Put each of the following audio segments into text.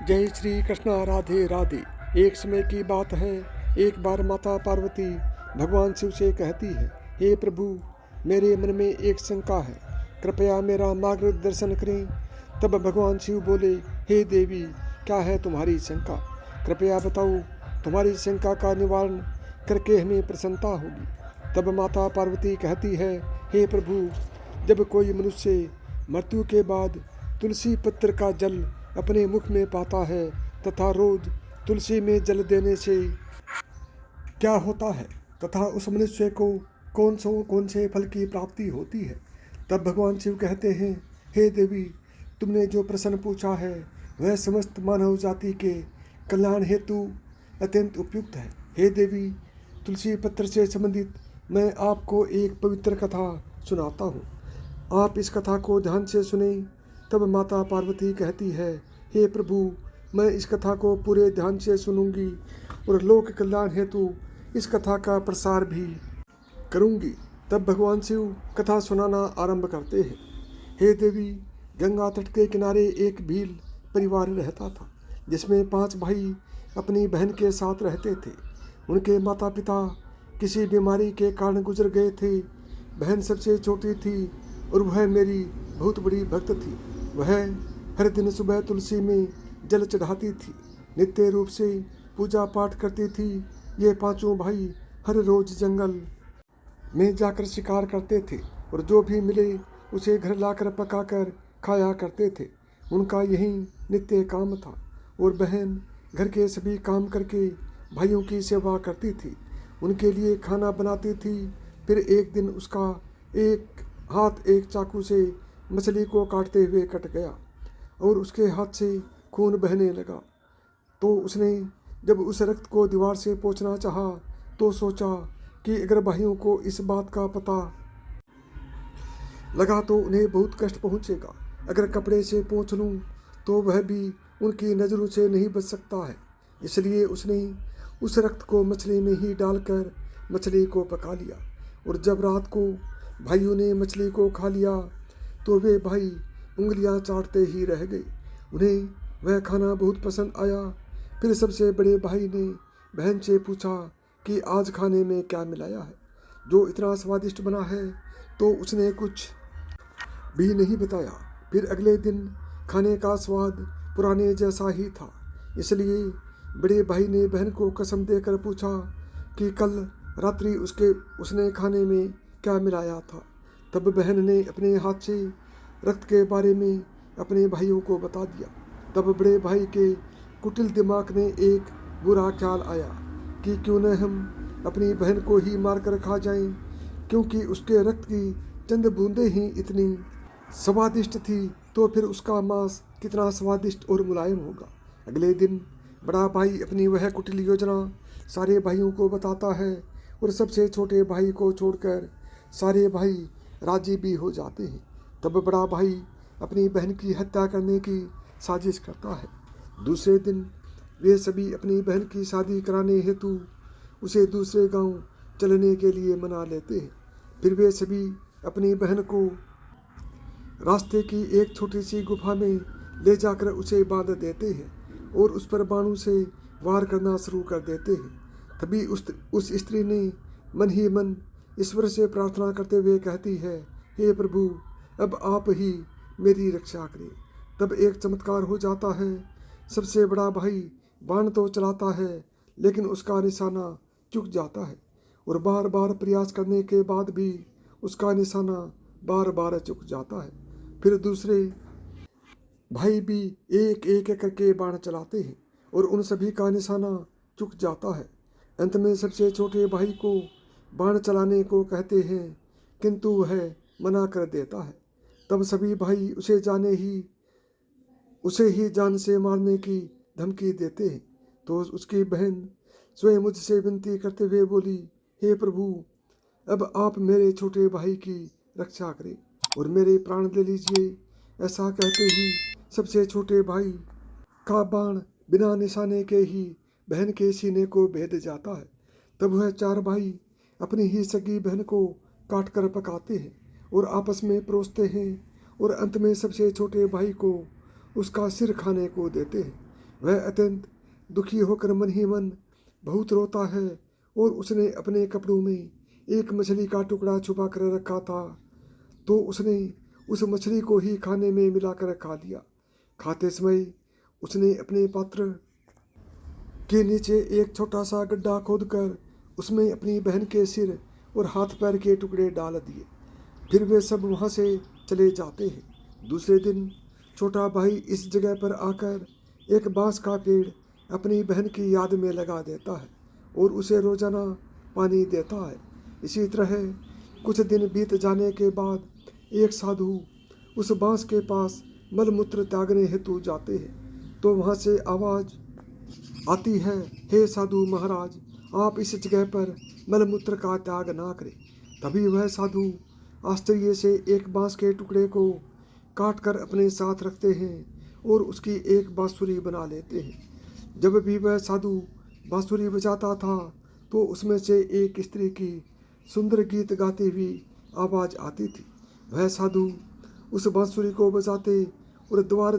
जय श्री कृष्ण, राधे राधे। एक समय की बात है, एक बार माता पार्वती भगवान शिव से कहती है, हे प्रभु, मेरे मन में एक शंका है, कृपया मेरा मार्गदर्शन करें। तब भगवान शिव बोले, हे देवी, क्या है तुम्हारी शंका? कृपया बताओ, तुम्हारी शंका का निवारण करके हमें प्रसन्नता होगी। तब माता पार्वती कहती है, हे प्रभु, जब कोई मनुष्य मृत्यु के बाद तुलसी पत्र का जल अपने मुख में पाता है तथा रोज तुलसी में जल देने से क्या होता है तथा उस मनुष्य को कौन से फल की प्राप्ति होती है? तब भगवान शिव कहते हैं, हे देवी, तुमने जो प्रश्न पूछा है वह समस्त मानव जाति के कल्याण हेतु अत्यंत उपयुक्त है। हे देवी, तुलसी पत्र से संबंधित मैं आपको एक पवित्र कथा सुनाता हूँ। आप इस कथा को ध्यान से सुने। तब माता पार्वती कहती है, हे प्रभु, मैं इस कथा को पूरे ध्यान से सुनूंगी और लोक कल्याण हेतु इस कथा का प्रसार भी करूंगी। तब भगवान शिव कथा सुनाना आरंभ करते हैं। हे देवी, गंगा तट के किनारे एक भील परिवार रहता था, जिसमें 5 भाई अपनी बहन के साथ रहते थे। उनके माता पिता किसी बीमारी के कारण गुजर गए थे। बहन सबसे छोटी थी और वह मेरी बहुत बड़ी भक्त थी। वह हर दिन सुबह तुलसी में जल चढ़ाती थी, नित्य रूप से पूजा पाठ करती थी। ये 5 भाई हर रोज जंगल में जाकर शिकार करते थे और जो भी मिले उसे घर लाकर पकाकर खाया करते थे। उनका यही नित्य काम था और बहन घर के सभी काम करके भाइयों की सेवा करती थी, उनके लिए खाना बनाती थी। फिर एक दिन उसका एक हाथ एक चाकू से मछली को काटते हुए कट गया और उसके हाथ से खून बहने लगा। तो उसने जब उस रक्त को दीवार से पोंछना चाहा तो सोचा कि अगर भाइयों को इस बात का पता लगा तो उन्हें बहुत कष्ट पहुंचेगा। अगर कपड़े से पोंछ लूं तो वह भी उनकी नज़रों से नहीं बच सकता है। इसलिए उसने उस रक्त को मछली में ही डालकर मछली को पका लिया और जब रात को भाइयों ने मछली को खा लिया तो वे भाई उंगलियां चाटते ही रह गए। उन्हें वह खाना बहुत पसंद आया। फिर सबसे बड़े भाई ने बहन से पूछा कि आज खाने में क्या मिलाया है जो इतना स्वादिष्ट बना है, तो उसने कुछ भी नहीं बताया। फिर अगले दिन खाने का स्वाद पुराने जैसा ही था। इसलिए बड़े भाई ने बहन को कसम देकर पूछा कि कल रात्रि उसने खाने में क्या मिलाया था। तब बहन ने अपने हाथ से रक्त के बारे में अपने भाइयों को बता दिया। तब बड़े भाई के कुटिल दिमाग में एक बुरा ख्याल आया कि क्यों न हम अपनी बहन को ही मारकर खा जाएं, क्योंकि उसके रक्त की चंद बूंदें ही इतनी स्वादिष्ट थी, तो फिर उसका मांस कितना स्वादिष्ट और मुलायम होगा। अगले दिन बड़ा भाई अपनी वह कुटिल योजना सारे भाइयों को बताता है और सबसे छोटे भाई को छोड़कर सारे भाई राजी भी हो जाते हैं। तब बड़ा भाई अपनी बहन की हत्या करने की साजिश करता है। दूसरे दिन वे सभी अपनी बहन की शादी कराने हेतु उसे दूसरे गांव चलने के लिए मना लेते हैं। फिर वे सभी अपनी बहन को रास्ते की एक छोटी सी गुफा में ले जाकर उसे बांध देते हैं और उस पर बाणों से वार करना शुरू कर देते हैं। तभी उस स्त्री ने मन ही मन ईश्वर से प्रार्थना करते हुए कहती है, हे प्रभु, अब आप ही मेरी रक्षा करें। तब एक चमत्कार हो जाता है। सबसे बड़ा भाई बाण तो चलाता है लेकिन उसका निशाना चूक जाता है और बार बार प्रयास करने के बाद भी उसका निशाना बार बार चूक जाता है। फिर दूसरे भाई भी एक एक करके बाण चलाते हैं और उन सभी का निशाना चूक जाता है। अंत में सबसे छोटे भाई को बाण चलाने को कहते हैं, किंतु वह मना कर देता है। तब सभी भाई उसे ही जान से मारने की धमकी देते हैं। तो उसकी बहन स्वयं मुझसे विनती करते हुए बोली, हे प्रभु, अब आप मेरे छोटे भाई की रक्षा करें और मेरे प्राण ले लीजिए। ऐसा कहते ही सबसे छोटे भाई का बाण बिना निशाने के ही बहन के सीने को भेद जाता है। तब वह 4 भाई अपनी ही सगी बहन को काट कर पकाते हैं और आपस में परोसते हैं और अंत में सबसे छोटे भाई को उसका सिर खाने को देते हैं। वह अत्यंत दुखी होकर मन ही मन बहुत रोता है और उसने अपने कपड़ों में एक मछली का टुकड़ा छुपा कर रखा था, तो उसने उस मछली को ही खाने में मिलाकर खा लिया। खाते समय उसने अपने पात्र के नीचे एक छोटा सा गड्ढा खोदकर उसमें अपनी बहन के सिर और हाथ पैर के टुकड़े डाल दिए। फिर वे सब वहाँ से चले जाते हैं। दूसरे दिन छोटा भाई इस जगह पर आकर एक बांस का पेड़ अपनी बहन की याद में लगा देता है और उसे रोजाना पानी देता है। इसी तरह कुछ दिन बीत जाने के बाद एक साधु उस बांस के पास मलमूत्र त्यागने हेतु जाते हैं, तो वहाँ से आवाज़ आती है, हे साधु महाराज, आप इस जगह पर मलमूत्र का त्याग ना करें। तभी वह साधु आश्चर्य से एक बांस के टुकड़े को काट कर अपने साथ रखते हैं और उसकी एक बांसुरी बना लेते हैं। जब भी वह साधु बांसुरी बजाता था तो उसमें से एक स्त्री की सुंदर गीत गाती हुई आवाज़ आती थी। वह साधु उस बांसुरी को बजाते और द्वार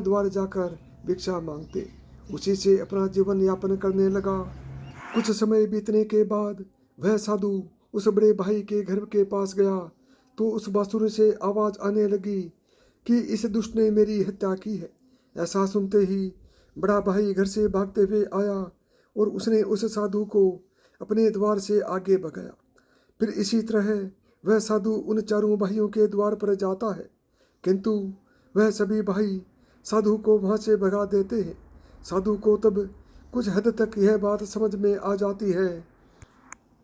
द्वार जाकर भिक्षा मांगते। उसी से अपना जीवन यापन करने लगा। कुछ समय बीतने के बाद वह साधु उस बड़े भाई के घर के पास गया तो उस बांसुरी से आवाज़ आने लगी कि इस दुष्ट ने मेरी हत्या की है। ऐसा सुनते ही बड़ा भाई घर से भागते हुए आया और उसने उस साधु को अपने द्वार से आगे भगाया। फिर इसी तरह वह साधु उन चारों भाइयों के द्वार पर जाता है, किंतु वह सभी भाई साधु को वहाँ से भगा देते हैं। साधु को तब कुछ हद तक यह बात समझ में आ जाती है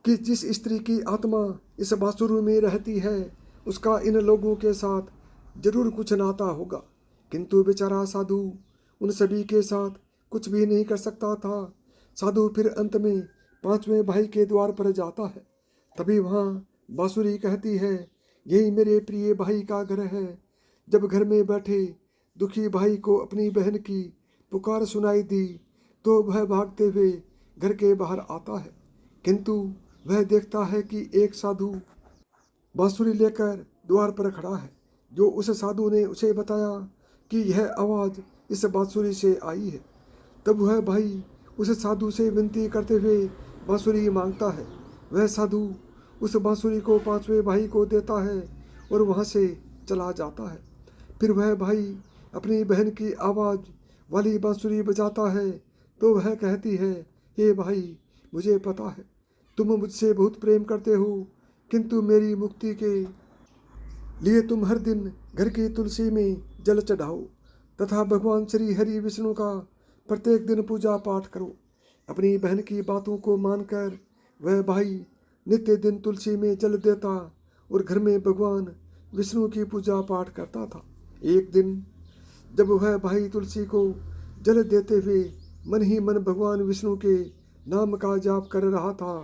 कि जिस स्त्री की आत्मा इस बांसुरी में रहती है उसका इन लोगों के साथ जरूर कुछ नाता होगा, किंतु बेचारा साधु उन सभी के साथ कुछ भी नहीं कर सकता था। साधु फिर अंत में पांचवें भाई के द्वार पर जाता है। तभी वहाँ बांसुरी कहती है, यही मेरे प्रिय भाई का घर है। जब घर में बैठे दुखी भाई को अपनी बहन की पुकार सुनाई दी तो वह भागते हुए घर के बाहर आता है, किंतु वह देखता है कि एक साधु बांसुरी लेकर द्वार पर खड़ा है। जो उस साधु ने उसे बताया कि यह आवाज़ इस बांसुरी से आई है। तब वह भाई उस साधु से विनती करते हुए बांसुरी मांगता है। वह साधु उस बांसुरी को पांचवें भाई को देता है और वहाँ से चला जाता है। फिर वह भाई अपनी बहन की आवाज़ वाली बांसुरी बजाता है तो वह कहती है, हे भाई, मुझे पता है तुम मुझसे बहुत प्रेम करते हो, किंतु मेरी मुक्ति के लिए तुम हर दिन घर की तुलसी में जल चढ़ाओ तथा भगवान श्री हरि विष्णु का प्रत्येक दिन पूजा पाठ करो। अपनी बहन की बातों को मानकर वह भाई नित्य दिन तुलसी में जल देता और घर में भगवान विष्णु की पूजा पाठ करता था। एक दिन जब वह भाई तुलसी को जल देते हुए मन ही मन भगवान विष्णु के नाम का जाप कर रहा था,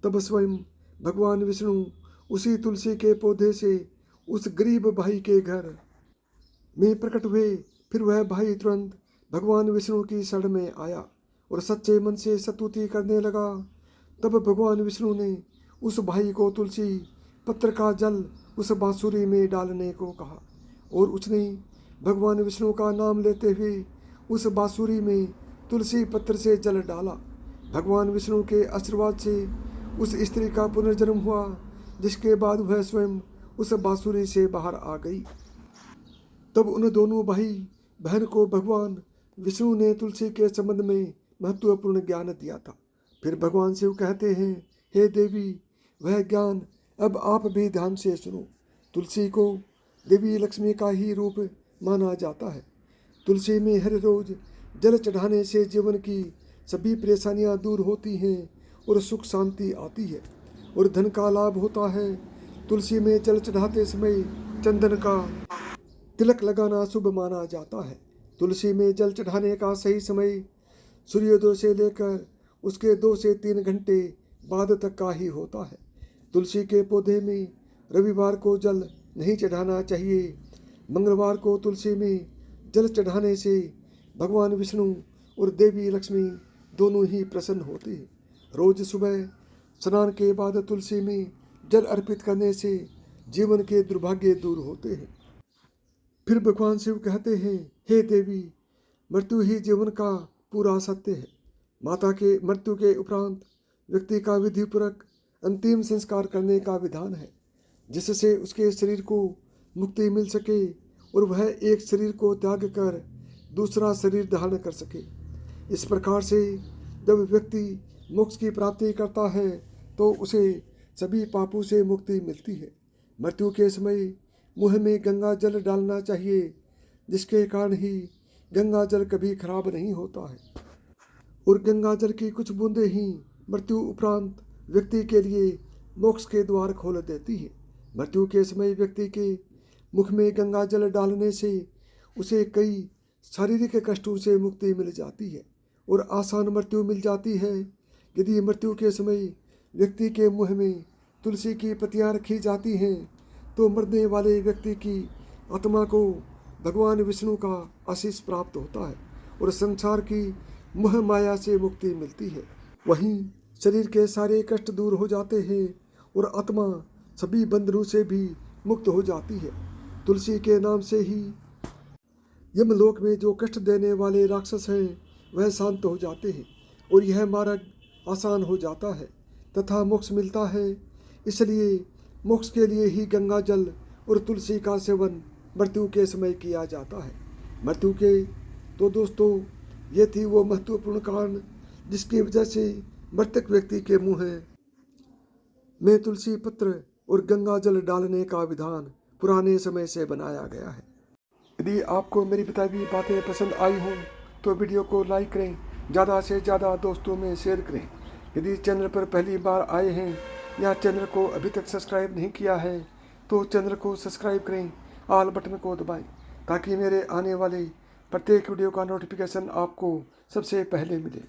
तब स्वयं भगवान विष्णु उसी तुलसी के पौधे से उस गरीब भाई के घर में प्रकट हुए। फिर वह भाई तुरंत भगवान विष्णु की शरण में आया और सच्चे मन से स्तुति करने लगा। तब भगवान विष्णु ने उस भाई को तुलसी पत्र का जल उस बांसुरी में डालने को कहा और उसने भगवान विष्णु का नाम लेते हुए उस बांसुरी में तुलसी पत्र से जल डाला। भगवान विष्णु के आशीर्वाद से उस स्त्री का पुनर्जन्म हुआ, जिसके बाद वह स्वयं उस बांसुरी से बाहर आ गई। तब उन दोनों भाई बहन को भगवान विष्णु ने तुलसी के संबंध में महत्वपूर्ण ज्ञान दिया था। फिर भगवान शिव कहते हैं, हे देवी, वह ज्ञान अब आप भी ध्यान से सुनो। तुलसी को देवी लक्ष्मी का ही रूप माना जाता है। तुलसी में हर रोज जल चढ़ाने से जीवन की सभी परेशानियां दूर होती हैं और सुख शांति आती है और धन का लाभ होता है। तुलसी में जल चढ़ाते समय चंदन का तिलक लगाना शुभ माना जाता है। तुलसी में जल चढ़ाने का सही समय सूर्योदय से लेकर उसके 2 से 3 घंटे बाद तक का ही होता है। तुलसी के पौधे में रविवार को जल नहीं चढ़ाना चाहिए। मंगलवार को तुलसी में जल चढ़ाने से भगवान विष्णु और देवी लक्ष्मी दोनों ही प्रसन्न होते हैं। रोज सुबह स्नान के बाद तुलसी में जल अर्पित करने से जीवन के दुर्भाग्य दूर होते हैं। फिर भगवान शिव कहते हैं, हे देवी, मृत्यु ही जीवन का पूरा सत्य है। माता के मृत्यु के उपरांत व्यक्ति का विधिपूर्वक अंतिम संस्कार करने का विधान है, जिससे उसके शरीर को मुक्ति मिल सके और वह एक शरीर को त्याग कर दूसरा शरीर धारण कर सके। इस प्रकार से जब व्यक्ति मोक्ष की प्राप्ति करता है तो उसे सभी पापों से मुक्ति मिलती है। मृत्यु के समय मुंह में गंगा जल डालना चाहिए, जिसके कारण ही गंगा जल कभी खराब नहीं होता है और गंगा जल की कुछ बूंदें ही मृत्यु उपरांत व्यक्ति के लिए मोक्ष के द्वार खोल देती है। मृत्यु के समय व्यक्ति के मुख में गंगा जल डालने से उसे कई शारीरिक कष्टों से मुक्ति मिल जाती है और आसान मृत्यु मिल जाती है। यदि मृत्यु के समय व्यक्ति के मुंह में तुलसी की पत्तियां रखी जाती हैं तो मरने वाले व्यक्ति की आत्मा को भगवान विष्णु का आशीष प्राप्त होता है और संसार की मोह माया से मुक्ति मिलती है। वहीं शरीर के सारे कष्ट दूर हो जाते हैं और आत्मा सभी बंधनों से भी मुक्त हो जाती है। तुलसी के नाम से ही यमलोक में जो कष्ट देने वाले राक्षस हैं वह शांत हो जाते हैं और यह मार्ग आसान हो जाता है तथा मोक्ष मिलता है। इसलिए मोक्ष के लिए ही गंगा जल और तुलसी का सेवन मृत्यु के समय किया जाता है। मृत्यु के तो दोस्तों ये थी वो महत्वपूर्ण कारण जिसकी वजह से मृतक व्यक्ति के मुंह में तुलसी पत्र और गंगा जल डालने का विधान पुराने समय से बनाया गया है। यदि आपको मेरी बताई हुई बातें पसंद आई हों तो वीडियो को लाइक करें, ज़्यादा से ज़्यादा दोस्तों में शेयर करें। यदि चैनल पर पहली बार आए हैं या चैनल को अभी तक सब्सक्राइब नहीं किया है तो चैनल को सब्सक्राइब करें, ऑल बटन को दबाएं ताकि मेरे आने वाले प्रत्येक वीडियो का नोटिफिकेशन आपको सबसे पहले मिले।